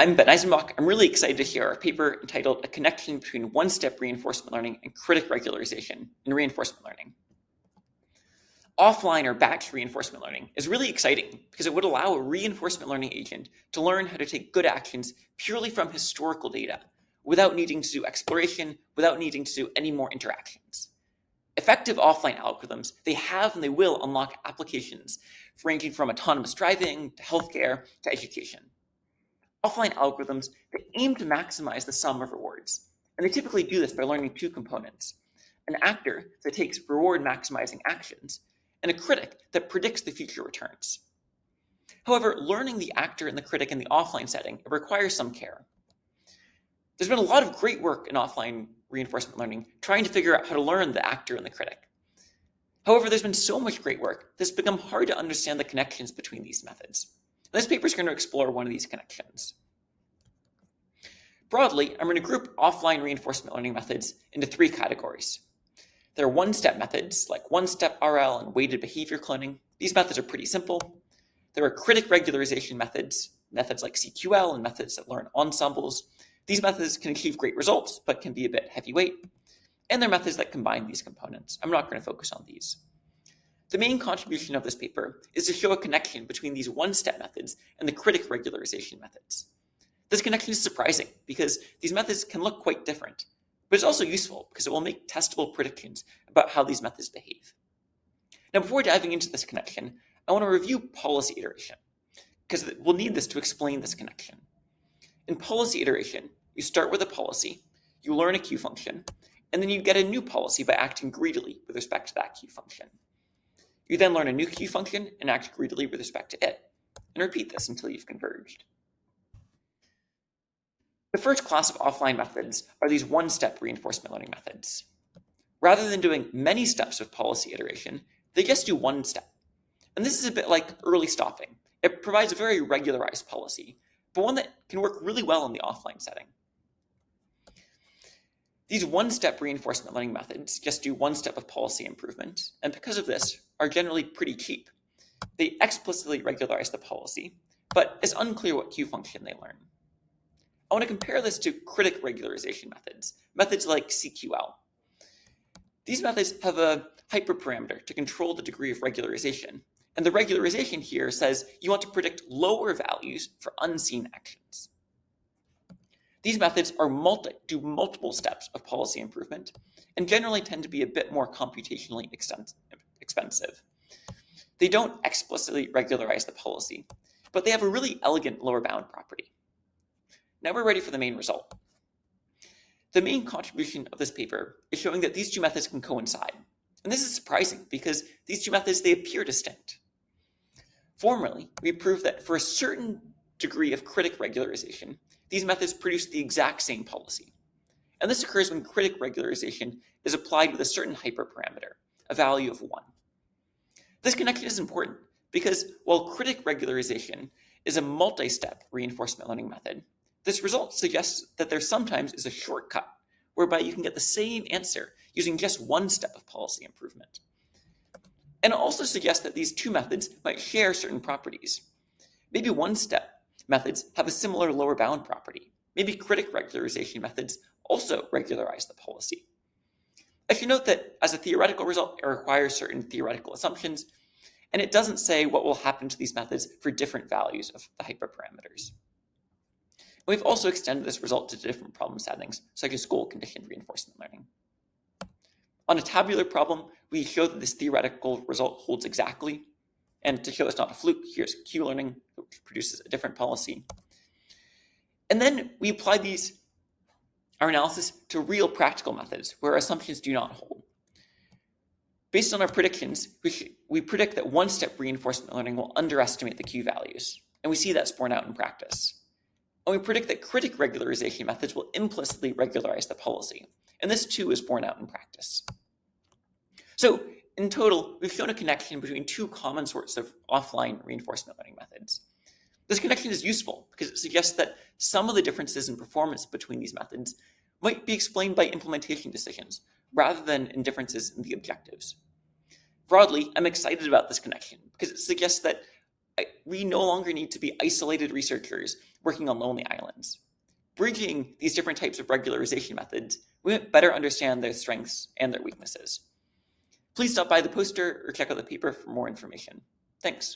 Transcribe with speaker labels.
Speaker 1: I'm Ben Eisenbach. I'm really excited to share a paper entitled A Connection Between One-Step Reinforcement Learning and Critic Regularization in Reinforcement Learning. Offline or batch reinforcement learning is really exciting because it would allow a reinforcement learning agent to learn how to take good actions purely from historical data without needing to do exploration, without needing to do any more interactions. Effective offline algorithms, they have and they will unlock applications ranging from autonomous driving to healthcare to education. Offline algorithms, they aim to maximize the sum of rewards, and they typically do this by learning two components: an actor that takes reward maximizing actions, and a critic that predicts the future returns. However, learning the actor and the critic in the offline setting, it requires some care. There's been a lot of great work in offline reinforcement learning trying to figure out how to learn the actor and the critic. However, there's been so much great work that it's become hard to understand the connections between these methods. This paper is going to explore one of these connections. Broadly, I'm going to group offline reinforcement learning methods into three categories. There are one-step methods like one-step RL and weighted behavior cloning. These methods are pretty simple. There are critic regularization methods like CQL and methods that learn ensembles. These methods can achieve great results, but can be a bit heavyweight. And there are methods that combine these components. I'm not going to focus on these. The main contribution of this paper is to show a connection between these one-step methods and the critic regularization methods. This connection is surprising because these methods can look quite different, but it's also useful because it will make testable predictions about how these methods behave. Now, before diving into this connection, I want to review policy iteration, because we'll need this to explain this connection. In policy iteration, you start with a policy, you learn a Q function, and then you get a new policy by acting greedily with respect to that Q function. You then learn a new Q function and act greedily with respect to it, and repeat this until you've converged. The first class of offline methods are these one-step reinforcement learning methods. Rather than doing many steps of policy iteration, they just do one step. And this is a bit like early stopping. It provides a very regularized policy, but one that can work really well in the offline setting. These one-step reinforcement learning methods just do one step of policy improvement, and because of this, are generally pretty cheap. They explicitly regularize the policy, but it's unclear what Q function they learn. I want to compare this to critic regularization methods like CQL. These methods have a hyperparameter to control the degree of regularization, and the regularization here says you want to predict lower values for unseen actions. These methods do multiple steps of policy improvement and generally tend to be a bit more computationally expensive. They don't explicitly regularize the policy, but they have a really elegant lower bound property. Now we're ready for the main result. The main contribution of this paper is showing that these two methods can coincide. And this is surprising because these two methods, they appear distinct. Formally, we proved that for a certain degree of critic regularization, these methods produce the exact same policy. And this occurs when critic regularization is applied with a certain hyperparameter, a value of 1. This connection is important because while critic regularization is a multi-step reinforcement learning method, this result suggests that there sometimes is a shortcut whereby you can get the same answer using just one step of policy improvement. And it also suggests that these two methods might share certain properties. Maybe one-step methods have a similar lower bound property. Maybe critic regularization methods also regularize the policy. I should note that as a theoretical result, it requires certain theoretical assumptions, and it doesn't say what will happen to these methods for different values of the hyperparameters. We've also extended this result to different problem settings, such as goal-conditioned reinforcement learning. On a tabular problem, we show that this theoretical result holds exactly. And to show it's not a fluke, here's Q-learning, which produces a different policy. And then we apply our analysis to real practical methods where our assumptions do not hold. Based on our predictions, we predict that one-step reinforcement learning will underestimate the Q values. And we see that's borne out in practice. And we predict that critic regularization methods will implicitly regularize the policy. And this too is borne out in practice. So in total, we've shown a connection between two common sorts of offline reinforcement learning methods. This connection is useful because it suggests that some of the differences in performance between these methods might be explained by implementation decisions rather than in differences in the objectives. Broadly, I'm excited about this connection because it suggests that we no longer need to be isolated researchers working on lonely islands. Bridging these different types of regularization methods, we might better understand their strengths and their weaknesses. Please stop by the poster or check out the paper for more information. Thanks.